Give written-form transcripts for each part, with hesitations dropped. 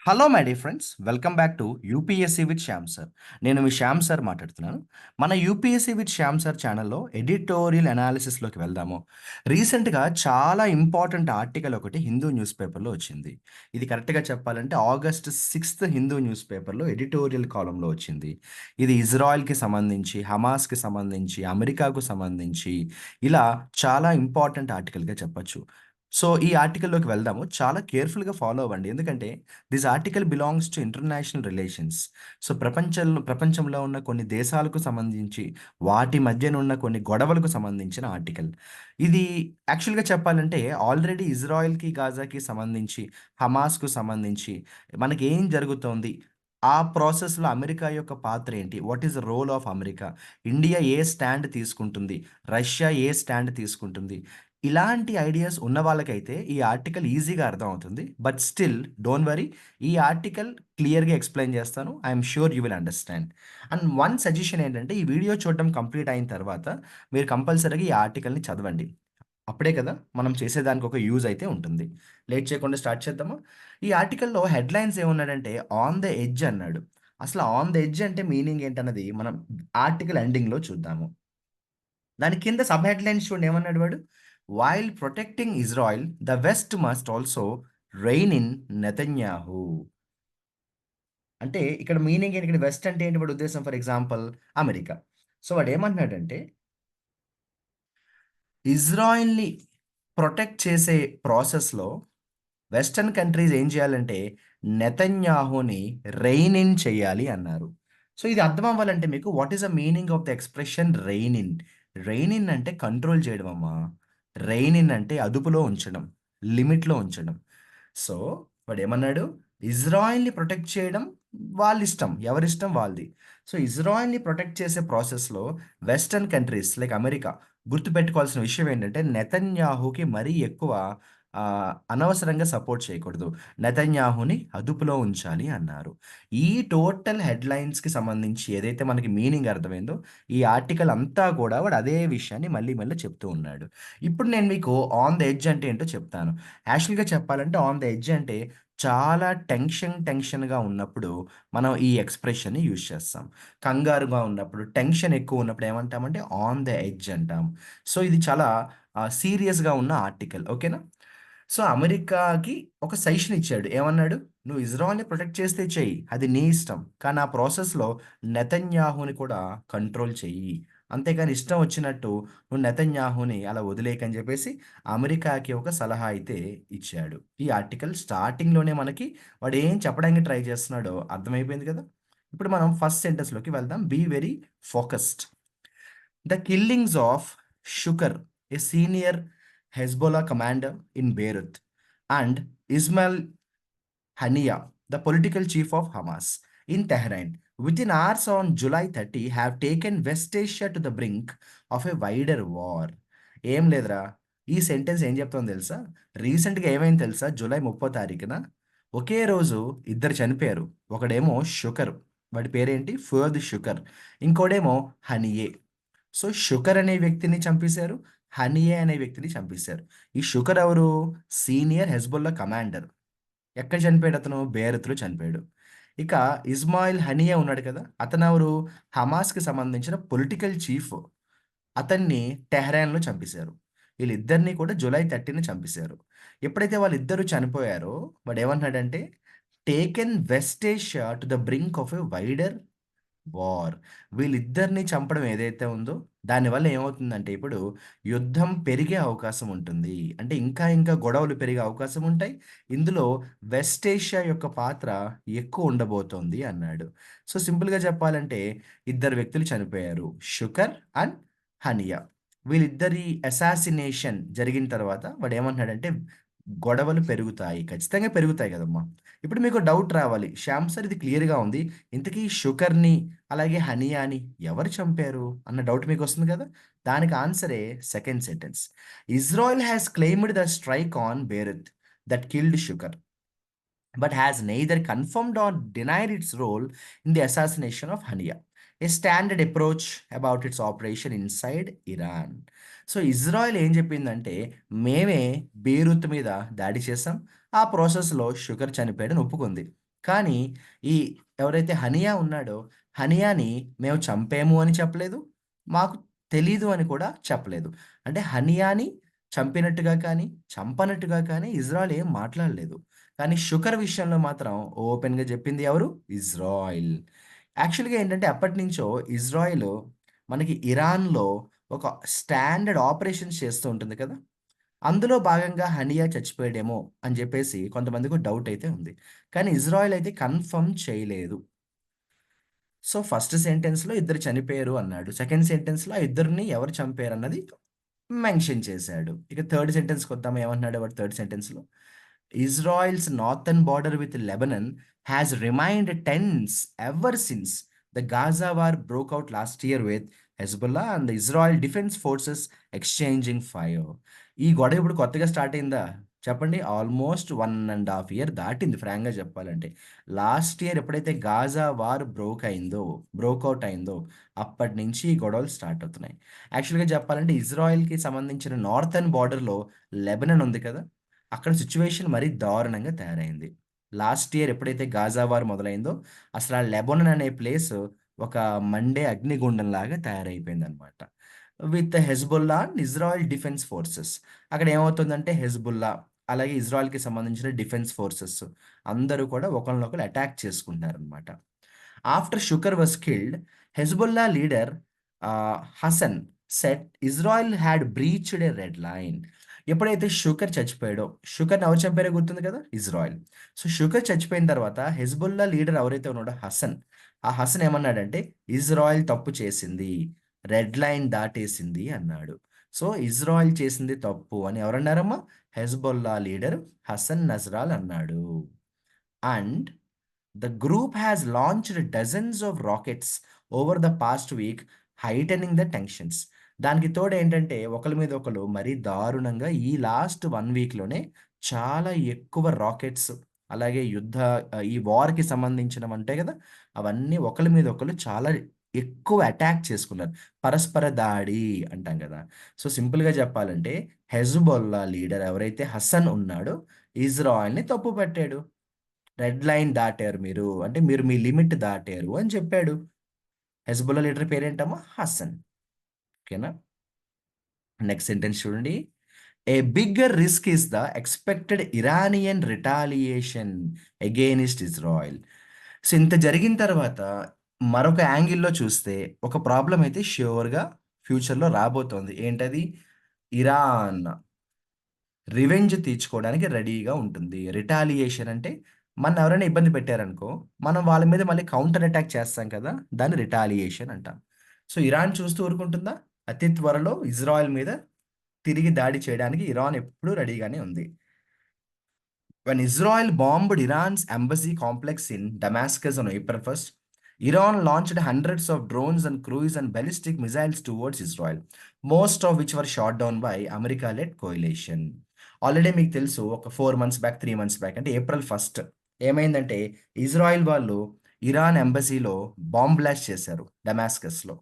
Hello my dear friends, welcome back to UPSC with Shyam sir. నేను మీ Shyam sir మాట్లాడుతున్నాను. మన UPSC with Shyam sir ఛానల్లో editorial అనాలిసిస్లోకి వెళ్దాము. రీసెంట్గా చాలా ఇంపార్టెంట్ ఆర్టికల్ ఒకటి హిందూ న్యూస్ పేపర్లో వచ్చింది. ఇది కరెక్ట్గా చెప్పాలంటే August 6 హిందూ న్యూస్ పేపర్లో ఎడిటోరియల్ కాలంలో వచ్చింది. ఇది ఇజ్రాయెల్కి సంబంధించి, హమాస్కి సంబంధించి, అమెరికాకు సంబంధించి ఇలా చాలా ఇంపార్టెంట్ ఆర్టికల్గా చెప్పొచ్చు. సో ఈ ఆర్టికల్లోకి వెళ్దాము. చాలా కేర్ఫుల్గా ఫాలో అవ్వండి, ఎందుకంటే this article belongs to international relations. So ప్రపంచంలో ఉన్న కొన్ని దేశాలకు సంబంధించి, వాటి మధ్యన ఉన్న కొన్ని గొడవలకు సంబంధించిన ఆర్టికల్. ఇది యాక్చువల్గా చెప్పాలంటే ఆల్రెడీ ఇజ్రాయెల్కి, గాజాకి సంబంధించి, హమాస్కు సంబంధించి మనకి ఏం జరుగుతోంది, ఆ ప్రాసెస్లో అమెరికా యొక్క పాత్ర ఏంటి, what is the role of America, India ఏ స్టాండ్ తీసుకుంటుంది, రష్యా ఏ స్టాండ్ తీసుకుంటుంది, ఇలాంటి ఐడియాస్ ఉన్న వాళ్ళకైతే ఈ ఆర్టికల్ ఈజీగా అర్థం అవుతుంది. బట్ స్టిల్ డోంట్ వరీ, ఈ ఆర్టికల్ క్లియర్గా ఎక్స్ప్లెయిన్ చేస్తాను. I'm sure you will understand. And one suggestion ఏంటంటే, ఈ వీడియో చూడడం కంప్లీట్ అయిన తర్వాత మీరు కంపల్సరీగా ఈ ఆర్టికల్ని చదవండి. అప్పుడే కదా మనం చేసేదానికి ఒక యూజ్ అయితే ఉంటుంది. లేట్ చేయకుండా స్టార్ట్ చేద్దామా? ఈ ఆర్టికల్‌లో హెడ్‌లైన్స్ ఏమన్నాడంటే, ఆన్ ద ఎడ్జ్ అన్నాడు. అసలు ఆన్ ద ఎడ్జ్ అంటే మీనింగ్ ఏంటన్నది మనం ఆర్టికల్ ఎండింగ్‌లో చూద్దాము. దాని కింద సబ్ హెడ్‌లైన్స్ చూడండి ఏమన్నాడు వాడు? While protecting Israel, the west must also rain in Netanyahu. అంటే ఇక్కడ మీనింగ్ ఏంటి? ఇక్కడ వెస్ట్ అంటే ఏంటి వాడి ఉద్దేశం? For example America. సో వాడేమంటున్నాడంటే, ఇజ్రాయెల్‌ని ప్రొటెక్ట్ చేసే ప్రాసెస్‌లో వెస్టర్న్ కంట్రీస్ ఏం చేయాలంటే, నెతన్యాహుని రెయిన్ ఇన్ చేయాలి అన్నారు. సో ఇది అర్థం అవ్వాలంటే మీకు what is the meaning of the expression rain in? Rain in అంటే కంట్రోల్ చేయడం అమ్మా. రెయిన్ ఇన్ అంటే అదుపులో ఉంచడం, లిమిట్‌లో ఉంచడం. సో వాడేమన్నాడు? ఇజ్రాయెల్‌ని ప్రొటెక్ట్ చేయడం వాళ్ళిష్టం. ఎవరిష్టం వాళ్ళది. సో ఇజ్రాయెల్‌ని ప్రొటెక్ట్ చేసే ప్రాసెస్‌లో వెస్టర్న్ కంట్రీస్ లైక్ అమెరికా గుర్తుపెట్టుకోవాల్సిన విషయం ఏంటంటే, నెతన్యాహుకి మరీ ఎక్కువ అనవసరంగా సపోర్ట్ చేయకూడదు. నెతన్యాహుని అదుపులో ఉంచాలి అన్నారు. ఈ టోటల్ హెడ్‌లైన్స్‌కి సంబంధించి ఏదైతే మనకి మీనింగ్ అర్థమైందో, ఈ ఆర్టికల్ అంతా కూడా వాడు అదే విషయాన్ని మళ్ళీ మళ్ళీ చెప్తూ ఉన్నాడు. ఇప్పుడు నేను మీకు ఆన్ ద ఎడ్జ్ అంటే ఏంటో చెప్తాను. యాక్చువల్‌గా చెప్పాలంటే ఆన్ ద ఎడ్జ్ అంటే చాలా టెన్షన్‌గా ఉన్నప్పుడు మనం ఈ ఎక్స్‌ప్రెషన్‌ని యూజ్ చేస్తాం. కంగారుగా ఉన్నప్పుడు, టెన్షన్ ఎక్కువ ఉన్నప్పుడు ఏమంటామంటే ఆన్ ద ఎడ్జ్ అంటాం. సో ఇది చాలా సీరియస్‌గా ఉన్న ఆర్టికల్. ఓకేనా? సో అమెరికాకి ఒక సజెషన్ ఇచ్చాడు. ఏమన్నాడు? "నువ్వు ఇజ్రాయెల్‌ని ప్రొటెక్ట్ చేస్తే చెయ్యి. అది నీ ఇష్టం. కానీ ఆ ప్రాసెస్‌లో నెతన్యాహుని కూడా కంట్రోల్ చెయ్యి. అంతేగాని ఇష్టం వచ్చినట్టు నువ్వు నెతన్యాహుని అలా వదిలేయకని" చెప్పేసి అమెరికాకి ఒక సలహా అయితే ఇచ్చాడు. ఈ ఆర్టికల్ స్టార్టింగ్‌లోనే మనకి వాడు ఏం చెప్పడానికి ట్రై చేస్తున్నాడో అర్థమైపోయింది కదా! ఇప్పుడు మనం ఫస్ట్ సెంటెన్స్‌లోకి వెళ్దాం. Be very focused. The killings of Shukar, a senior Hezbollah commander in Beirut, and Ismail Haniya, the political chief of Hamas, in Tehran, within hours on July 30, have taken West Asia to the brink of a wider war. ఏం లేదురా, ఈ sentence ఏం చెప్తుందో తెలుసా? రీసెంట్గా ఏమైంది తెలుసా? July 30 ఒకే రోజు ఇద్దరు చనిపోయారు. ఒకడేమో షుకర్, వాడి పేరేంటి? ఫుయద్ షుకర్. ఇంకోడేమో హనియే. సో, 'షుకర్' అనే వ్యక్తిని చంపేశారు. 'హనియే' అనే వ్యక్తిని చంపేశారు. ఈ 'షుకర్' ఎవరు? Senior Hezbollah commander. ఎక్కడ చనిపోయాడు అతను? బేరత్‌లో చనిపోయాడు. ఇక ఇస్మాయిల్ హనియా ఉన్నాడు కదా! అతనెవరు? హమాస్‌కి సంబంధించిన పొలిటికల్ చీఫ్. అతన్ని టెహరాన్‌లో చంపేశారు. వీళ్ళిద్దరిని కూడా జూలై 30న చంపేశారు. ఎప్పుడైతే వాళ్ళిద్దరూ చనిపోయారో వాడేమంటున్నాడంటే, taken West Asia to the brink of a wider war. వీళ్ళిద్దరిని చంపడం ఏదైతే ఉందో, దానివల్ల ఏమవుతుందంటే ఇప్పుడు యుద్ధం పెరిగే అవకాశం ఉంటుంది. అంటే ఇంకా గొడవలు పెరిగే అవకాశం ఉంటాయి. ఇందులో వెస్ట్ ఏషియా యొక్క పాత్ర ఎక్కువ ఉండబోతోంది అన్నాడు. సో, సింపుల్‌గా చెప్పాలంటే ఇద్దరు వ్యక్తులు చనిపోయారు. షుకర్ అండ్ హనియా. వీళ్ళిద్దరి అసాసినేషన్ జరిగిన తర్వాత వాడేమంటున్నాడంటే, గొడవలు పెరుగుతాయి. ఖచ్చితంగా పెరుగుతాయి కదమ్మా! ఇప్పుడు మీకు డౌట్ రావాలి. శ్యామ్ సార్ ఇది క్లియర్‌గా ఉంది. ఇంతకీ షుకర్‌ని, అలాగే హనియాని ఎవరు చంపారు అన్న డౌట్ మీకొస్తుంది కదా! దానికి ఆన్సరే second sentence. Israel has claimed the strike on Beirut that killed Shukr, but has neither confirmed or denied its role in the assassination of Hania, a standard approach about its operation inside Iran. So Israel ఏం చెప్పిందంటే, మేమే బీరూత్ మీద దాడి చేసాం. ఆ ప్రాసెస్‌లో షుకర్ చనిపోయాడని ఒప్పుకుంది. కానీ ఈ ఎవరైతే హనియా ఉన్నాడో, హనియాని మేము చంపాము అని చెప్పలేదు. మాకు తెలీదు అని కూడా చెప్పలేదు. అంటే హనియాని చంపినట్టుగా కానీ, చంపనట్టుగా కానీ ఇజ్రాయెల్ ఏం మాట్లాడలేదు. కానీ షుకర్ విషయంలో మాత్రం ఓపెన్‌గా చెప్పింది ఎవరు? ఇజ్రాయిల్. యాక్చువల్‌గా ఏంటంటే అప్పటినుంచో ఇజ్రాయిల్ మనకి ఇరాన్‌లో ఒక స్టాండర్డ్ ఆపరేషన్స్ చేస్తూ ఉంటుంది కదా! అందులో భాగంగా హనియా చచ్చిపోయాడేమో అని జెప్పేసి కొంతమందికి డౌట్ అయితే ఉంది. కానీ ఇజ్రాయెల్ అయితే కన్ఫర్మ్ చేయలేదు. సో, ఫస్ట్ సెంటెన్స్‌లో ఇద్దరు చనిపోయారు అన్నాడు. సెకండ్ సెంటెన్స్‌లో ఆ ఇద్దరిని ఎవరు చంపారన్నది మెన్షన్ చేశాడు. ఇక థర్డ్ సెంటెన్స్‌కొద్దాం ఏమంటున్నాడు వాడు థర్డ్ సెంటెన్స్‌లో? Israel's northern border with Lebanon has remained tense ever since the Gaza war broke out last year with Hezbollah and the Israel Defense Forces exchanging fire. ఈ గొడవ ఇప్పుడు కొత్తగా స్టార్ట్ అయిందా? చెప్పండి. ఆల్మోస్ట్ 1½ ఇయర్ దాటింది ఫ్రాంక్‌గా చెప్పాలంటే. లాస్ట్ ఇయర్ ఎప్పుడైతే గాజా వార్ బ్రోకౌట్ అయిందో అప్పటినుంచి ఈ గొడవలు స్టార్ట్ అవుతున్నాయి. యాక్చువల్‌గా చెప్పాలంటే ఇజ్రాయెల్‌కి సంబంధించిన నార్తర్న్ బార్డర్‌లో లెబనాన్ ఉంది కదా! అక్కడ సిట్యుయేషన్ మరీ దారుణంగా తయారైంది. లాస్ట్ ఇయర్ ఎప్పుడైతే గాజా వార్ మొదలైందో అసల ఆ లెబనాన్ అనే ప్లేస్ ఒక మండే అగ్నిగుండంలాగా తయారైపోయిందనమాట. With Hezbollah and Israel Defense Forces. అక్కడ ఏమవుతుందంటే హెజ్బుల్లా, అలాగే ఇజ్రాయెల్‌కి సంబంధించిన డిఫెన్స్ ఫోర్సెస్ అందరూ కూడా ఒకళ్ళనొకళ్ళు అటాక్ చేసుకుంటున్నారనమాట. After Shukr was killed, Hezbollah leader Hassan said Israel had breached a red line. ఎప్పుడైతే షుకర్ చచ్చిపోయాడో, షుకర్‌ని ఎవరు చంపారో గుర్తుంది కదా! ఇజ్రాయెల్. సో, షుకర్ చచ్చిపోయిన తర్వాత హెజ్బుల్లా లీడర్ ఎవరైతే ఉన్నాడో హసన్, ఆ హసన్ ఏమన్నాడంటే ఇజ్రాయెల్ తప్పు చేసింది. రెడ్ లైన్ దాటేసింది అన్నాడు. సో, ఇజ్రాయెల్ చేసింది తప్పు అని ఎవరన్నారమ్మా? హెజ్బుల్లా లీడర్ హసన్ నజ్రాల్ అన్నాడు. And the group has launched dozens of rockets over the past week heightening the tensions. దానికి తోడు ఏంటంటే ఒకళ్ళ మీద ఒకళ్ళు మరీ దారుణంగా ఈ లాస్ట్ 1 వీక్‌లోనే చాలా ఎక్కువ రాకెట్స్, అలాగే ఈ వార్‌కి సంబంధించినవి ఉంటాయి గదా! అవన్నీ ఒకళ్ళ మీద ఒకళ్ళు చాలా ఎక్కువ అటాక్ చేసుకున్నారు. పరస్పర దాడి అంటాం గదా! సో, సింపుల్‌గా చెప్పాలంటే హెజ్బుల్లా లీడర్ ఎవరైతే హసన్ ఉన్నాడో ఇజ్రాయెల్‌ని తప్పు పట్టాడు. రెడ్ లైన్ దాటారు మీరు. అంటే మీరు మీ లిమిట్ దాటారు అని చెప్పాడు. హెజ్బుల్లా లీడర్ పేరేంటమ్మా? హసన్. ఓకేనా? నెక్స్ట్ సెంటెన్స్ చూడండి. A bigger risk is the expected Iranian retaliation against Israel. So, ఇంత జరిగిన తర్వాత మరొక యాంగిల్‌లో చూస్తే ఒక ప్రాబ్లమ్ అయితే ష్యూర్‌గా ఫ్యూచర్‌లో రాబోతోంది. ఏంటది? ఇరాన్ రివెంజ్ తీర్చుకోవడానికి రెడీగా ఉంటుంది. రిటాలియేషన్ అంటే మననెవరైనా ఇబ్బంది పెట్టారనుకో, మనం వాళ్ళ మీద మళ్ళీ కౌంటర్ అటాక్ చేస్తాం కదా! దాన్ని రిటాలియేషన్ అంటాం. సో, ఇరాన్ చూస్తూ ఊరుకుంటుందా? అతి త్వరలో ఇజ్రాయెల్ మీద తిరిగి దాడి చేయడానికి ఇరాన్ ఎప్పుడూ రెడీగానే ఉంది. When Israel bombed Iran's embassy complex in Damascus on April 1st, Iran launched hundreds of drones and cruise and ballistic missiles towards Israel, most of which were shot down by America-led coalition. Already మీకు తెలుసు ఒక 4 months back, 3 months back అంటే April 1 ఏమైందంటే Israel వాళ్ళు Iran ఎంబసీలో bomb blast చేశారు డమాస్కస్‌లో.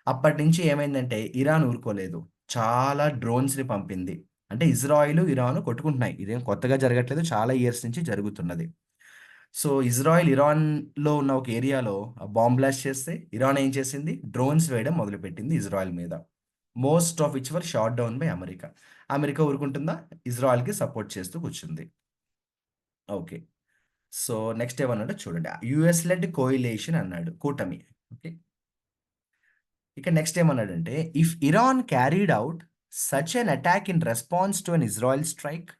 అప్పటినుంచి ఏమైందంటే Iran ఊరుకోలేదు. చాలా డ్రోన్స్‌ని పంపింది. అంటే ఇజ్రాయిలు, ఇరాను కొట్టుకుంటున్నాయి. ఇదేం కొత్తగా జరగట్లేదు. చాలా ఇయర్స్ నుంచి జరుగుతున్నది. సో, ఇజ్రాయిల్ ఇరాన్‌లో ఉన్న ఒక ఏరియాలో బాంబ్ బ్లాస్ట్ చేస్తే, ఇరాన్ ఏం చేసింది? డ్రోన్స్ వేయడం మొదలుపెట్టింది ఇజ్రాయిల్ మీద. Most of which were shot down by America. America ఊరుకుంటుందా? ఇజ్రాయిల్‌కి సపోర్ట్ చేస్తూ కూర్చుంది. ఓకే. సో, నెక్స్ట్ ఏమన్నాడో చూడండి. యూఎస్ లెడ్ కోయిలేషన్ అన్నాడు. కూటమి. ఓకే. ఇక నెక్స్ట్ ఏమన్నాడంటే, if Iran carried out such N attack in response to an Israel strike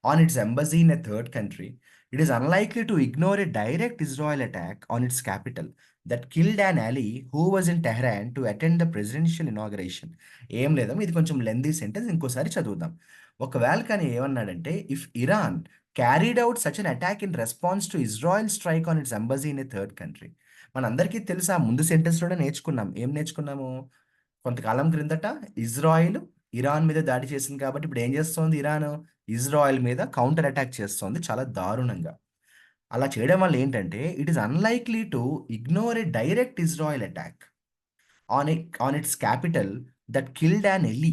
on its embassy in a third country, it is unlikely to ignore a direct Israel attack on its capital that killed an ally who was in Tehran to attend the presidential inauguration. ఏం లేదమ్మా ఇది కొంచెం lengthy sentence ఇంకోసారి చదువుదాం. ఒకవేళ కానీ ఏమన్నాడంటే if Iran carried out such an attack in response to Israel strike on it's embassy in a third country. మనందరికీ తెలుసా ముందు సెంటెన్స్‌లోనే నేర్చుకున్నాం. ఏం నేర్చుకున్నాము? కొంతకాలం క్రిందట ఇజ్రాయిల్ ఇరాన్ మీద దాడి చేసింది కాబట్టి ఇప్పుడు ఏం చేస్తోంది ఇరాన్? ఇజ్రాయెల్ మీద కౌంటర్ అటాక్ చేస్తోంది చాలా దారుణంగా. అలా చేయడం వల్ల ఏంటంటే, it is unlikely to ignore a direct Israel attack on on its capital that killed an ally.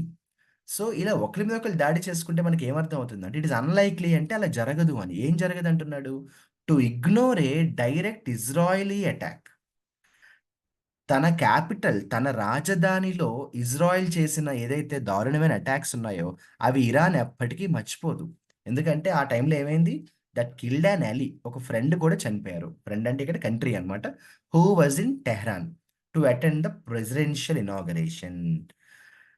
So, ఇలా ఒకళ్ళ మీద ఒకళ్ళు దాడి చేసుకుంటే మనకేమర్థం అవుతుందంటే, ఇట్ ఈస్ అన్‌లైక్లీ అంటే అలా జరగదు అని. ఏం జరగదంటున్నాడు? To ignore a direct Israeli attack. తన క్యాపిటల్, తన రాజధానిలో ఇజ్రాయెల్ చేసిన ఏదైతే దారుణమైన అటాక్స్ ఉన్నాయో, అవి ఇరాన్ ఎప్పటికీ మర్చిపోదు. ఎందుకంటే ఆ టైంలో ఏమైంది? That killed an Ali. ఒక ఫ్రెండ్ కూడా చనిపోయారు. ఫ్రెండ్ అంటే ఇక్కడ కంట్రీ అన్నమాట. Who was in Tehran to attend the presidential inauguration.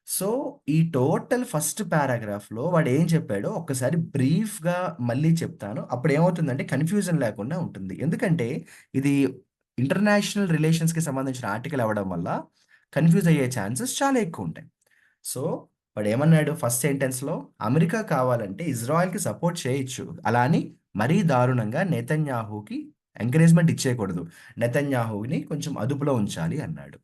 So, ఈ టోటల్ ఫస్ట్ పారాగ్రాఫ్‌లో వాడేం చెప్పాడో ఒక్కసారి బ్రీఫ్‌గా మళ్ళీ చెప్తాను. అప్పుడేమవుతుందంటే కన్‌ఫ్యూజన్ లేకుండా ఉంటుంది. ఎందుకంటే ఇది ఇంటర్నేషనల్ రిలేషన్స్‌కి సంబంధించిన ఆర్టికల్ అవ్వడం వల్ల కన్‌ఫ్యూజ్ అయ్యే ఛాన్సెస్ చాలా ఎక్కువుంటాయి. సో, వాడేమన్నాడు ఫస్ట్ సెంటెన్స్‌లో, అమెరికా కావాలంటే ఇజ్రాయెల్‌కి సపోర్ట్ చేయొచ్చు. అలా అని మరీ దారుణంగా నెతన్యాహుకి ఎంకరేజ్‌మెంట్ ఇచ్చేయకూడదు. నెతన్యాహుని కొంచెం అదుపులో ఉంచాలి అన్నాడు.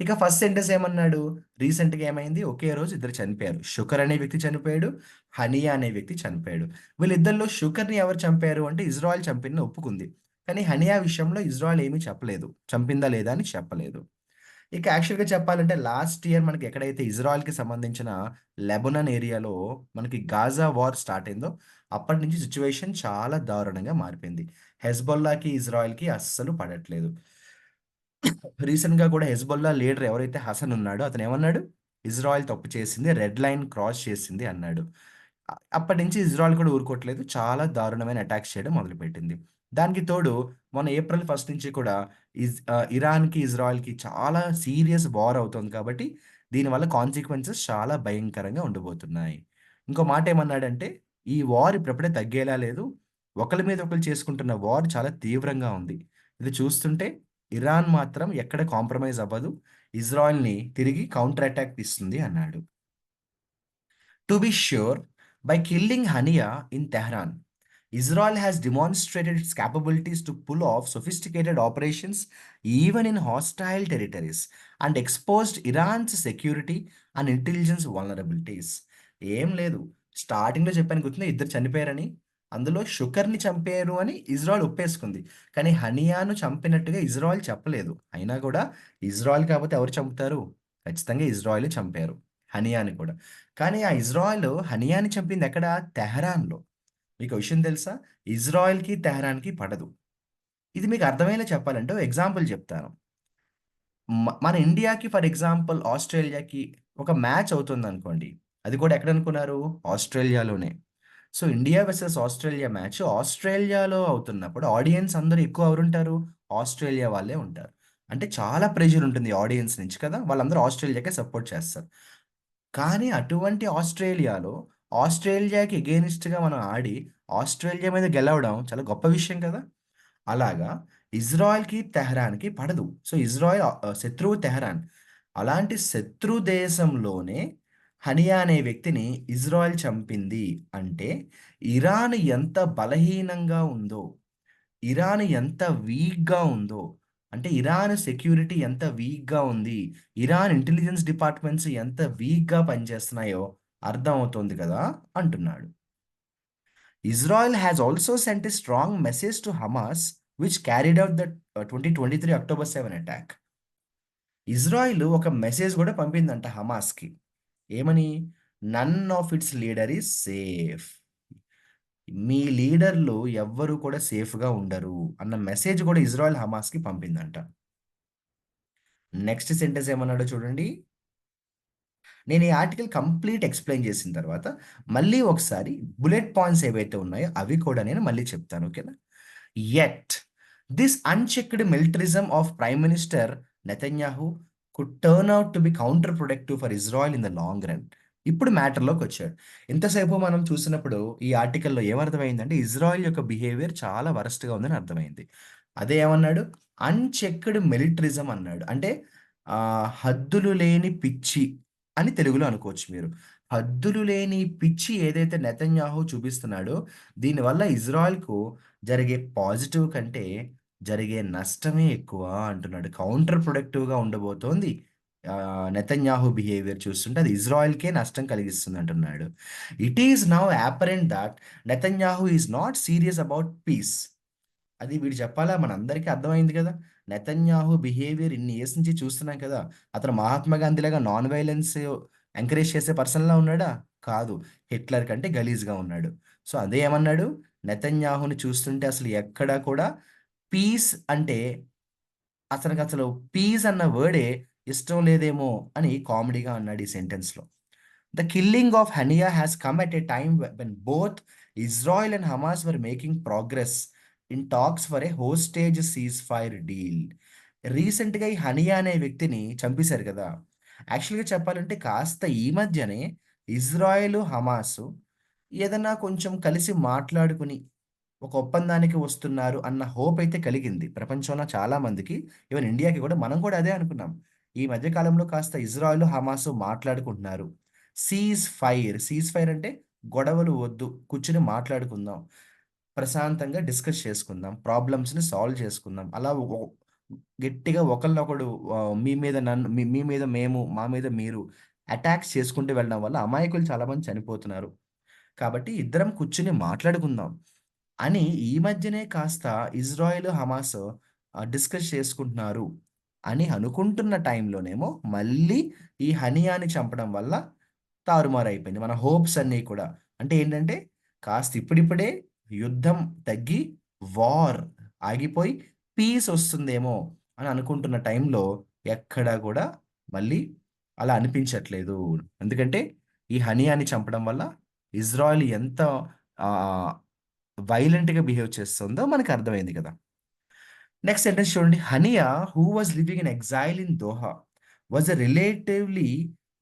ఇక ఫస్ట్ సెంటెన్స్ ఏమన్నాడు? రీసెంట్‌గా ఏమైంది? ఒకే రోజు ఇద్దరు చనిపోయారు. షుకర్ అనే వ్యక్తి చనిపోయాడు. హనియా అనే వ్యక్తి చనిపోయాడు. వీళ్ళిద్దరిలో షుకర్‌ని ఎవరు చంపారు అంటే ఇజ్రాయెల్ చంపిందని ఒప్పుకుంది. కానీ హనియా విషయంలో ఇజ్రాయెల్ ఏమీ చెప్పలేదు. చంపిందా లేదా అని చెప్పలేదు. ఇక యాక్చువల్‌గా చెప్పాలంటే లాస్ట్ ఇయర్ మనకి ఎక్కడైతే ఇజ్రాయెల్‌కి సంబంధించిన లెబనాన్ ఏరియాలో మనకి గాజా వార్ స్టార్ట్ అయిందో, అప్పటి నుంచి సిట్యుయేషన్ చాలా దారుణంగా మారిపోయింది. హెజ్బొల్లాకి, ఇజ్రాయెల్‌కి అస్సలు పడట్లేదు. రీసెంట్‌గా కూడా హెజ్బొల్లా లీడర్ ఎవరైతే హసన్ ఉన్నాడో అతనేమన్నాడు? ఇజ్రాయెల్ తప్పు చేసింది. రెడ్ లైన్ క్రాస్ చేసింది అన్నాడు. అప్పటినుంచి ఇజ్రాయెల్ కూడా ఊరుకోవట్లేదు. చాలా దారుణమైన అటాక్స్ చేయడం మొదలుపెట్టింది. దానికి తోడు మొన్న ఏప్రిల్ 1 నుంచి కూడా ఇరాన్‌కి, ఇజ్రాయెల్‌కి చాలా సీరియస్ వార్ అవుతుంది కాబట్టి దీనివల్ల కాన్సిక్వెన్సెస్ చాలా భయంకరంగా ఉండబోతున్నాయి. ఇంకో మాట ఏమన్నాడంటే, "ఈ వార్ ఇప్పుడప్పుడే తగ్గేలా లేదు. ఒకళ్ళ మీద ఒకళ్ళు చేసుకుంటున్న వార్ చాలా తీవ్రంగా ఉంది. ఇది చూస్తుంటే ఇరాన్ మాత్రం ఎక్కడ కాంప్రమైజ్ అవ్వదు. ఇజ్రాయెల్‌ని తిరిగి కౌంటర్ అటాక్ ఇస్తుంది" అన్నాడు. To be sure, by killing Hania in Tehran, Israel has demonstrated its capabilities to pull off sophisticated operations even in hostile territories and exposed Iran's security and intelligence vulnerabilities. ఏం లేదు. స్టార్టింగ్‌లో చెప్పాను గుర్తుందా? ఇద్దరు చనిపోయారని. అందులో షుకర్‌ని చంపారు అని ఇజ్రాయెల్ ఒప్పేసుకుంది. కానీ హనియాను చంపినట్టుగా ఇజ్రాయెల్ చెప్పలేదు. అయినా కూడా ఇజ్రాయెల్ కాకపోతే ఎవరు చంపుతారు? ఖచ్చితంగా ఇజ్రాయెలే చంపారు. హనియాని కూడా. కానీ ఆ ఇజ్రాయెల్ హనియాని చంపిందెక్కడ? తెహరాన్‌లో. మీకో విషయం తెలుసా? ఇజ్రాయెల్‌కి, తెహరాన్‌కి పడదు. ఇది మీకు అర్థమయ్యేలా చెప్పాలంటే ఓ ఎగ్జాంపుల్ చెప్తాను. మన ఇండియాకి ఫర్ ఎగ్జాంపుల్ ఆస్ట్రేలియాకి ఒక మ్యాచ్ అవుతుందనుకోండి. అది కూడా ఎక్కడనుకున్నారు? ఆస్ట్రేలియాలోనే. So, India versus Australia match ఆస్ట్రేలియాలో అవుతున్నప్పుడు ఆడియన్స్ అందరూ ఎక్కువ ఎవరుంటారు? ఆస్ట్రేలియా వాళ్ళే ఉంటారు. అంటే చాలా ప్రెషర్ ఉంటుంది ఆడియన్స్ నుంచి కదా! వాళ్ళందరూ ఆస్ట్రేలియాకే సపోర్ట్ చేస్తారు. కానీ అటువంటి ఆస్ట్రేలియాలో, ఆస్ట్రేలియాకి ఎగెయినిస్ట్‌గా మనం ఆడి, ఆస్ట్రేలియా మీద గెలవడం చాలా గొప్ప విషయం కదా! అలాగా ఇజ్రాయెల్‌కి, తెహరాన్‌కి పడదు. సో, ఇజ్రాయెల్ శత్రువు తెహరాన్. అలాంటి శత్రు దేశంలోనే హనియా అనే వ్యక్తిని ఇజ్రాయెల్ చంపింది అంటే, ఇరాన్ ఎంత బలహీనంగా ఉందో, ఇరాన్ ఎంత వీక్‌గా ఉందో, అంటే ఇరాన్ సెక్యూరిటీ ఎంత వీక్‌గా ఉంది, ఇరాన్ ఇంటెలిజెన్స్ డిపార్ట్‌మెంట్స్ ఎంత వీక్‌గా పనిచేస్తున్నాయో అర్థమవుతోంది కదా! అంటున్నాడు. Israel has also sent a strong message to Hamas, which carried out the 2023 October 7 attack. Israel ఒక మెసేజ్ కూడా పంపిందంట హమాస్‌కి. ఏమని? None of its leader is safe. మీ లీడర్‌లు ఎవ్వరు కూడా సేఫ్‌గా ఉండరు అన్న మెసేజ్ కూడా ఇజ్రాయెల్ హమాస్‌కి పంపిందంట. నెక్స్ట్ సెంటెన్స్ ఏమన్నాడో చూడండి. నేను ఈ ఆర్టికల్ కంప్లీట్ ఎక్స్‌ప్లెయిన్ చేసిన తర్వాత, మళ్ళీ ఒకసారి బుల్లెట్ పాయింట్స్ ఏవైతే ఉన్నాయో అవి కూడా నేను మళ్ళీ చెప్తాను. ఓకేనా? Yet this unchecked militarism of prime minister Netanyahu could turn out to be counter productive for Israel in the long run. ఇప్పుడు మ్యాటర్‌లోకొచ్చాడు. ఇంతసేపు మనం చూసినప్పుడు ఈ ఆర్టికల్‌లో ఏమర్థమైందంటే ఇజ్రాయెల్ యొక్క బిహేవియర్ చాలా వరస్ట్‌గా ఉందని అర్థమైంది. అదే ఏమన్నాడు? అన్‌చెక్డ్ మిలిటరిజం అన్నాడు. అంటే హద్దులు లేని పిచ్చి అని తెలుగులో అనుకోవచ్చు మీరు. హద్దులు లేని పిచ్చి ఏదైతే నెతన్యాహు చూపిస్తున్నాడో దీనివల్ల ఇజ్రాయెల్‌కు జరిగే పాజిటివ్ కంటే జరిగే నష్టమే ఎక్కువ అంటున్నాడు. కౌంటర్ ప్రొడక్టివ్‌గా ఉండబోతోంది. నెతన్యాహు బిహేవియర్ చూస్తుంటే అది ఇజ్రాయెల్‌కే నష్టం కలిగిస్తుందంటున్నాడు. It is now apparent that Netanyahu is not serious about peace. అది వీడు చెప్పాలా? మనందరికీ అర్థమైంది కదా! నెతన్యాహు బిహేవియర్ ఇన్ని ఇయర్స్ నుంచి చూస్తున్నాం కదా! అతను మహాత్మా గాంధీలాగా నాన్ వయలెన్స్ ఎంకరేజ్ చేసే పర్సన్‌లా ఉన్నాడా? కాదు. హిట్లర్ కంటే గలీజ్‌గా ఉన్నాడు. సో, అదే ఏమన్నాడు? నెతన్యాహుని చూస్తుంటే అసలు ఎక్కడా కూడా పీస్ అంటే అతనికసలు పీస్ అన్న వర్డే ఇష్టం లేదేమో అని కామెడీగా అన్నాడు ఈ సెంటెన్స్‌లో. The killing of Hania has come at a time when both Israel and Hamas were making progress in talks for a hostage ceasefire deal. రీసెంట్‌గా ఈ హనియా అనే వ్యక్తిని చంపేశారు కదా! యాక్చువల్‌గా చెప్పాలంటే కాస్త ఈ మధ్యనే ఇజ్రాయెలు, హమాసు ఏదన్నా కొంచెం కలిసి మాట్లాడుకుని ఒక ఒప్పందానికి వస్తున్నారు అన్న హోప్ అయితే కలిగింది. ప్రపంచంలో చాలా మందికి, ఈవెన్ ఇండియాకి కూడా మనం కూడా అదే అనుకున్నాం. ఈ మధ్య కాలంలో కాస్త ఇజ్రాయెల్, హమాసు మాట్లాడుకుంటున్నారు. సీజ్ ఫైర్ అంటే గొడవలు వద్దు. కూర్చొని మాట్లాడుకుందాం. ప్రశాంతంగా డిస్కస్ చేసుకుందాం. ప్రాబ్లమ్స్‌ని సాల్వ్ చేసుకుందాం. అలా గట్టిగా ఒకళ్ళనొకడు మీ మీద నన్ను, మీ మీద మేము, మా మీద మీరు అటాక్స్ చేసుకుంటూ వెళ్ళడం వల్ల అమాయకులు చాలామంది చనిపోతున్నారు. కాబట్టి ఇద్దరం కూర్చొని మాట్లాడుకుందాం అని ఈ మధ్యనే కాస్త ఇజ్రాయెల్, హమాస్ డిస్కస్ చేసుకుంటున్నారు అని అనుకుంటున్న టైంలోనేమో మళ్ళీ ఈ హనియాని చంపడం వల్ల తారుమారైపోయింది. మన హోప్స్ అన్నీ కూడా. అంటే ఏంటంటే కాస్త ఇప్పుడిప్పుడే యుద్ధం తగ్గి వార్ ఆగిపోయి పీస్ ఒస్తుందేమో అని అనుకుంటున్న టైంలో ఎక్కడా కూడా మళ్ళీ అలా అనిపించట్లేదు. ఎందుకంటే ఈ హనియాని చంపడం వల్ల ఇజ్రాయెల్ ఎంత ఆహ్, వైలెంట్‌గా బిహేవ్ చేస్తుందో మనకు అర్థమైంది కదా! నెక్స్ట్ సెంటెన్స్ చూడండి. Hania who was living in exhale in Doha was a relatively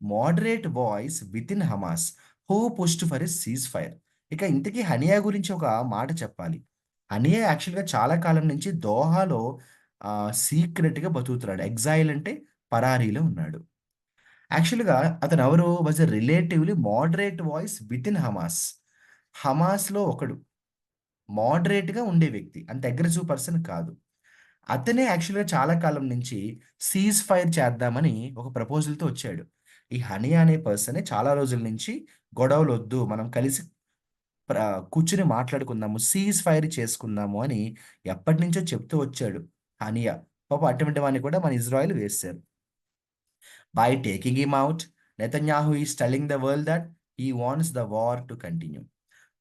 moderate voice within Hamas who pushed for a cease fire. ఇక ఇంతకీ హనియా గురించి ఒక మాట చెప్పాలి. హనియా యాక్చువల్‌గా చాలా కాలం నుంచి దోహాలో సీక్రెట్‌గా బతుకుతున్నాడు. ఎక్సైల్ అంటే పరారీలో ఉన్నాడు. యాక్చువల్‌గా అతనెవరు? Was a relatively moderate voice within Hamas. హమాస్‌లో ఒకడు. మోడరేట్‌గా ఉండే వ్యక్తి. అంత అగ్రెసివ్ పర్సన్ కాదు. అతనే యాక్చువల్‌గా చాలా కాలం నుంచి సీజ్ ఫైర్ చేద్దామని ఒక ప్రపోజల్‌తో వచ్చాడు. ఈ హనీ అనే పర్సనే చాలా రోజుల నుంచి గొడవలొద్దు. మనం కలిసి ప్ర కూర్చొని మాట్లాడుకుందాము. సీజ్ ఫైర్ చేసుకుందాము అని ఎప్పటినుంచో చెప్తూ వచ్చాడు హనియా. పాపం అటువంటి వాడిని కూడా మన ఇజ్రాయెల్ వేసేశారు. By taking him out, Netanyahu is telling the world that he wants the war to continue.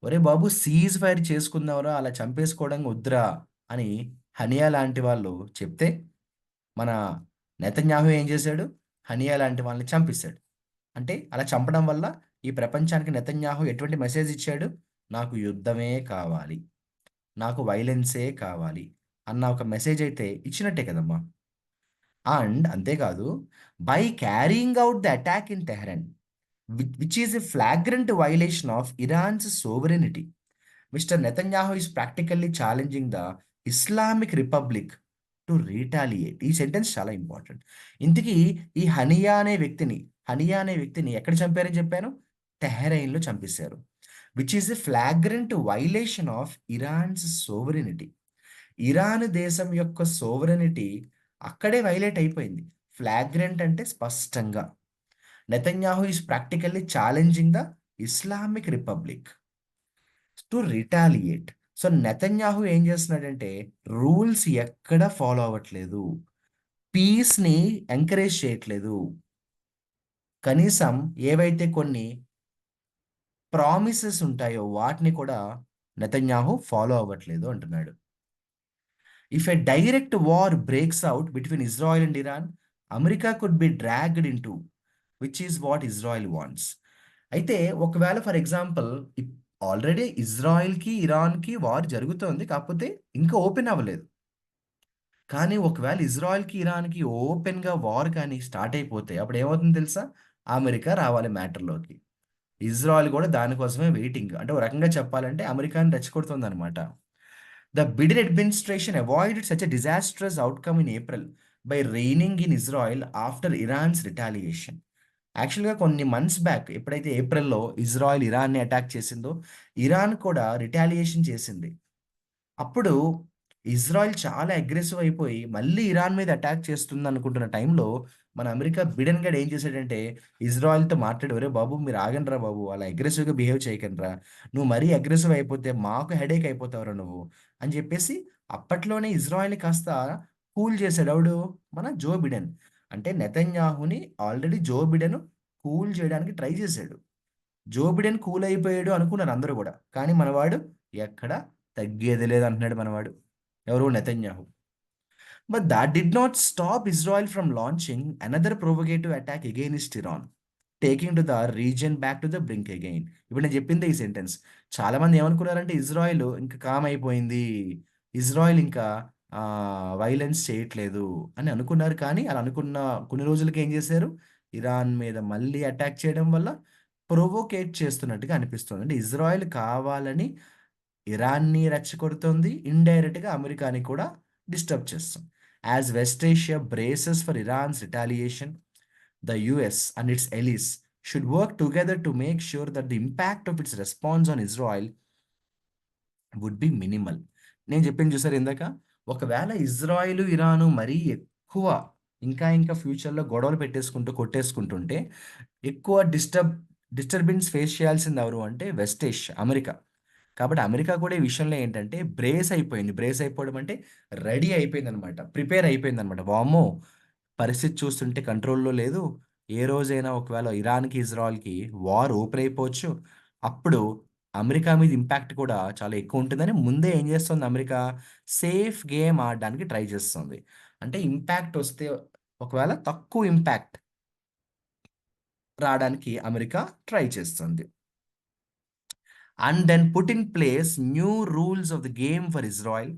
ఒరేయ్ బాబు! సీజ్ ఫైర్ చేసుకుందాంరా, అలా చంపేసుకోవడం వద్దురా అని హనియా లాంటి వాళ్ళు చెప్తే, మన నెతన్యాహు ఏం చేశాడు? హనియా లాంటి వాళ్ళని చంపేసాడు. అంటే అలా చంపడం వల్ల ఈ ప్రపంచానికి నెతన్యాహు ఎటువంటి మెసేజ్ ఇచ్చాడు? నాకు యుద్ధమే కావాలి. నాకు వైలెన్సే కావాలి. అన్న ఒక మెసేజ్ అయితే ఇచ్చినట్టే కదమ్మా! అండ్ అంతేకాదు, by carrying out the attack in Tehran which is a flagrant violation of Iran's sovereignty. Mr. Netanyahu is practically challenging the Islamic Republic to retaliate. ఈ సెంటెన్స్ చాలా ఇంపార్టెంట్. ఇంతకీ ఈ హనియా అనే వ్యక్తిని ఎక్కడ చంపారని చెప్పాను? టెహ్రైన్‌లో చంపేశారు. Which is a flagrant violation of Iran's sovereignty. Iran దేశం యొక్క సోవరెనిటీ అక్కడే వైలేట్ అయిపోయింది. ఫ్లాగ్రంట్ అంటే స్పష్టంగా. Netanyahu is practically challenging the Islamic Republic to retaliate. So, Netanyahu ఏం చేస్తున్నాడంటే రూల్స్ ఎక్కడా ఫాలో అవ్వట్లేదు. పీస్‌ని ఎంకరేజ్ చేయట్లేదు. కనీసం ఏవైతే కొన్ని ప్రామిసెస్ ఉంటాయో వాటిని కూడా నెతన్యాహు ఫాలో అవ్వట్లేదు అంటున్నాడు. If a direct war breaks out between Israel and Iran, America could be dragged into which is what Israel wants. అయితే ఒకవేళ ఫర్ ఎగ్జాంపుల్ ఆల్రెడీ ఇజ్రాయెల్‌కి, ఇరాన్‌కి వార్ జరుగుతోంది. కాకపోతే ఇంకా ఓపెన్ అవ్వలేదు. కానీ ఒకవేళ ఇజ్రాయెల్‌కి, ఇరాన్‌కి ఓపెన్‌గా వార్ కానీ స్టార్ట్ అయిపోతే అప్పుడేమవుతుందో తెలుసా? అమెరికా రావాలి మ్యాటర్‌లోకి. ఇజ్రాయెల్ గూడా దానికోసమే వెయిటింగ్. అంటే ఓ రకంగా చెప్పాలంటే అమెరికాని రెచ్చగొడుతుందనమాట. The Biden administration avoided such a disastrous outcome in April by reining in Israel after Iran's retaliation. యాక్చువల్‌గా కొన్ని మంత్స్ బ్యాక్ ఎప్పుడైతే ఏప్రిల్‌లో ఇజ్రాయెల్ ఇరాన్‌ని అటాక్ చేసిందో, ఇరాన్ కూడా రిటాలియేషన్ చేసింది. అప్పుడు ఇజ్రాయెల్ చాలా అగ్రెసివ్ అయిపోయి, మళ్ళీ ఇరాన్ మీద అటాక్ చేస్తుందనుకుంటున్న టైంలో, మన అమెరికా బిడెన్ గాడు ఏం చేశాడంటే, ఇజ్రాయెల్‌తో మాట్లాడి, "ఒరేయ్ బాబు! మీరు ఆగండ్రా బాబు! అలా అగ్రెసివ్‌గా బిహేవ్ చేయకండ్రా. నువ్వు మరీ అగ్రెసివ్ అయిపోతే మాకు హెడేక్ అయిపోతావురా నువ్వు" అని చెప్పేసి అప్పట్లోనే ఇజ్రాయెల్‌ని కాస్త కూల్ చేసాడు. ఎవడు? మన జో బిడెన్. అంటే నెతన్యాహుని ఆల్రెడీ జో బిడెన్ కూల్ చేయడానికి ట్రై చేసాడు. జో బిడెన్ కూల్ అయిపోయాడు అనుకున్నారు అందరూ గూడా. కానీ మనవాడు ఎక్కడ తగ్గేది లేదంటున్నాడు మనవాడు. ఎవరు? Netanyahu. But that did not stop Israel from launching another provocative attack against Iran, taking to the region back to the brink again. ఇప్పుడు నేను చెప్పిందే ఈ సెంటెన్స్. చాలా మంది ఏమనుకున్నారంటే ఇజ్రాయెల్ ఇంకా కామ్ అయిపోయింది. ఇజ్రాయెల్ ఇంకా వైలెన్స్ చేయట్లేదు అని అనుకున్నారు. కానీ అలా అనుకున్న కొన్ని రోజులకి ఏం చేశారు? ఇరాన్ మీద మళ్ళీ అటాక్ చేయడం వల్ల ప్రొవోకేట్ చేస్తున్నట్టుగా అనిపిస్తుంది. అంటే ఇజ్రాయెల్ కావాలని ఇరాన్‌ని రెచ్చగొడుతోంది. ఇండైరెక్ట్‌గా అమెరికాని కూడా డిస్టర్బ్ చేస్తుంది. As West Asia braces for Iran's retaliation, the US and its allies should work together to make sure that the impact of its response on Israel would be minimal. నేను చెప్పింది చూసారా ఇందాక? ఒకవేళ Israel, Iran మరీ ఎక్కువ ఇంకా ఫ్యూచర్‌లో గొడవలు పెట్టేసుకుంటూ, కొట్టేసుకుంటుంటే ఎక్కువ డిస్టర్బెన్స్ ఫేస్ చేయాల్సింది ఎవరు అంటే వెస్ట్ ఏషియా, అమెరికా. కాబట్టి అమెరికా కూడా ఈ విషయంలో ఏంటంటే బ్రేస్ అయిపోయింది. బ్రేస్ అయిపోవడం అంటే రెడీ అయిపోయిందనమాట. ప్రిపేర్ అయిపోయిందనమాట. వామ్మో! పరిస్థితి చూస్తుంటే కంట్రోల్‌లో లేదు. ఏ రోజైనా ఒకవేళ ఇరాన్‌కి, ఇజ్రాయెల్‌కి వార్ ఓపెన్ అయిపోవచ్చు. అప్పుడు అమెరికా మీద ఇంపాక్ట్ కూడా చాలా ఎక్కువుంటుందని ముందే ఏం చేస్తుంది అమెరికా? సేఫ్ గేమ్ ఆడడానికి ట్రై చేస్తుంది. అంటే ఇంపాక్ట్ వస్తే ఒకవేళ తక్కువ ఇంపాక్ట్ రాడానికి అమెరికా ట్రై చేస్తుంది. And then put in place new rules of the game for Israel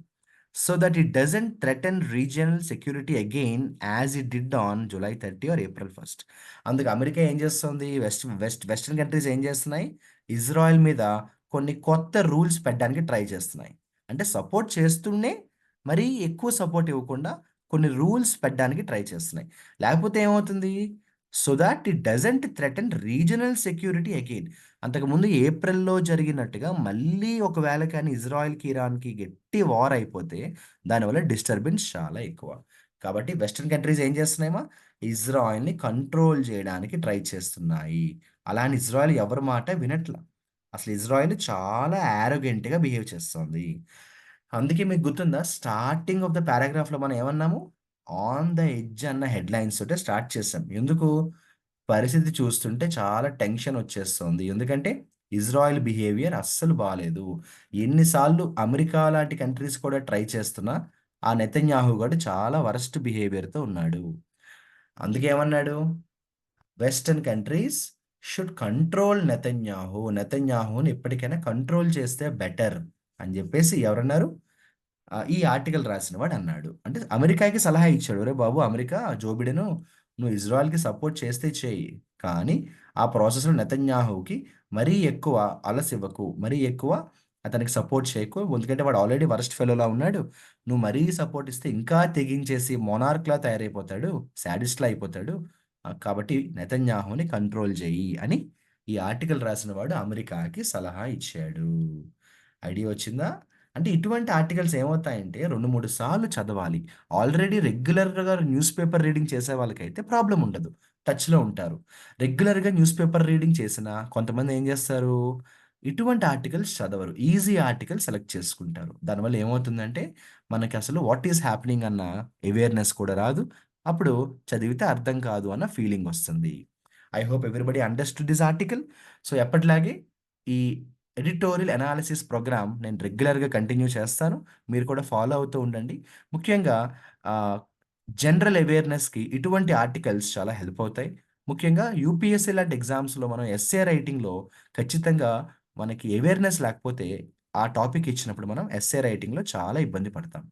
so that it doesn't threaten regional security again as it did on July 30 or April 1st. అందుకు America ఏం చేస్తుంది? Western countries ఏం చేస్తున్నాయి? Israel మీద కొన్ని కొత్త rules పెట్టడానికి try చేస్తున్నాయి. అంటే సపోర్ట్ చేస్తూనే మరీ ఎక్కువ సపోర్ట్ ఇవ్వకుండా కొన్ని రూల్స్ పెట్టడానికి ట్రై చేస్తున్నాయి. లేకపోతే ఏమవుతుంది? So thought it doesn't threaten regional security again. అంతకుముందు ఏప్రిల్‌లో జరిగినట్టుగా మళ్ళీ ఒకవేళ కానీ ఇజ్రాయెల్‌కి, ఇరాన్‌కి గట్టి వార్ అయిపోతే దానివల్ల డిస్టర్బెన్స్ చాలా ఎక్కువ. కాబట్టి వెస్టర్న్ కంట్రీస్ ఏం చేస్తున్నాయేమో ఇజ్రాయెల్‌ని కంట్రోల్ చేయడానికి ట్రై చేస్తున్నాయి. అలా అని ఇజ్రాయెల్ ఎవరి మాట వినట్ల. అసలు ఇజ్రాయెల్ చాలా యారోగెంట్‌గా బిహేవ్ చేస్తోంది. అందుకే మీకు గుర్తుందా? స్టార్టింగ్ ఆఫ్ ద పారాగ్రాఫ్‌లో మనం ఏమన్నాము? ఆన్ ద ఎడ్జ్ అన్న హెడ్‌లైన్స్ తోటే స్టార్ట్ చేసాం. ఎందుకు? పరిస్థితి చూస్తుంటే చాలా టెన్షన్ వచ్చేస్తుంది. ఎందుకంటే ఇజ్రాయెల్ బిహేవియర్ అస్సలు బాలేదు. ఎన్ని సార్లు అమెరికా లాంటి కంట్రీస్ కూడా ట్రై చేస్తున్నా, ఆ నెతన్యాహు గాడు చాలా వరస్ట్ బిహేవియర్‌తో ఉన్నాడు. అందుకే ఏమన్నాడు? Western countries should control Netanyahu. నెతన్యాహుని ఎప్పటికైనా కంట్రోల్ చేస్తే బెటర్ అని జెప్పేసి ఎవరన్నారు? ఈ ఆర్టికల్ రాసినవాడు అన్నాడు. అంటే అమెరికాకి సలహా ఇచ్చాడు. "ఒరేయ్ బాబు అమెరికా, జో బిడెను నువ్వు ఇజ్రాయెల్‌కి సపోర్ట్ చేస్తే చెయ్యి. కానీ ఆ ప్రాసెస్‌లో నెతన్యాహుకి మరీ ఎక్కువ అలసివ్వకు. మరీ ఎక్కువ అతనికి సపోర్ట్ చేయకు. ఎందుకంటే వాడు ఆల్రెడీ వరస్ట్ ఫెలోలా ఉన్నాడు. నువ్వు మరీ సపోర్ట్ ఇస్తే ఇంకా తెగించేసి మొనార్క్‌లా తయారైపోతాడు. శాడిస్ట్‌లా అయిపోతాడు. కాబట్టి నెతన్యాహుని కంట్రోల్ చెయ్యి" అని ఈ ఆర్టికల్ రాసినవాడు అమెరికాకి సలహా ఇచ్చాడు. ఐడియా వచ్చిందా? అంటే ఇటువంటి ఆర్టికల్స్ ఏమవుతాయంటే 2, 3 సార్లు చదవాలి. ఆల్రెడీ రెగ్యులర్‌గా న్యూస్ పేపర్ రీడింగ్ చేసే వాళ్ళకైతే ప్రాబ్లమ్ ఉండదు. టచ్‌లో ఉంటారు. రెగ్యులర్‌గా న్యూస్ పేపర్ రీడింగ్ చేసినా కొంతమంది ఏం చేస్తారు? ఇటువంటి ఆర్టికల్స్ చదవరు. ఈజీ ఆర్టికల్ సెలెక్ట్ చేసుకుంటారు. దానివల్ల ఏమవుతుందంటే మనకి అసలు వాట్ ఈస్ హ్యాపెనింగ్ అన్న అవేర్‌నెస్ కూడా రాదు. అప్పుడు చదివితే అర్థం కాదు అన్న ఫీలింగ్ వస్తుంది. I hope everybody understood this article. So ఎప్పటిలాగే ఈ ఎడిటోరియల్ అనాలిసిస్ ప్రోగ్రామ్ నేను రెగ్యులర్‌గా కంటిన్యూ చేస్తాను. మీరు కూడా ఫాలో అవుతూ ఉండండి. ముఖ్యంగా ఆహ్, జనరల్ అవేర్‌నెస్‌కి ఇటువంటి ఆర్టికల్స్ చాలా హెల్ప్ అవుతాయి. ముఖ్యంగా యూపీఎస్సీ లాంటి ఎగ్జామ్స్‌లో మనం ఎస్సే రైటింగ్‌లో ఖచ్చితంగా మనకి అవేర్‌నెస్ లేకపోతే ఆ టాపిక్ ఇచ్చినప్పుడు మనం ఎస్సే రైటింగ్‌లో చాలా ఇబ్బంది పడతాం.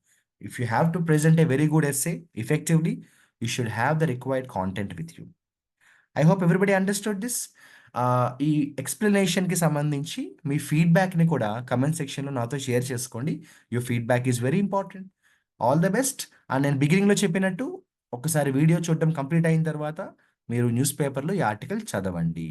If you have to present a very good essay effectively, you should have the required content with you. I hope everybody understood this. ఈ ఎక్స్‌ప్లనేషన్‌కి సంబంధించి మీ ఫీడ్‌బ్యాక్‌ని కూడా కామెంట్ సెక్షన్‌లో నాతో షేర్ చేసుకోండి. Your feedback is very important. All the best. And నేను బిగినింగ్‌లో చెప్పినట్టు ఒక్కసారి వీడియో చూడడం కంప్లీట్ అయిన తర్వాత మీరు న్యూస్ పేపర్‌లో ఈ ఆర్టికల్ చదవండి.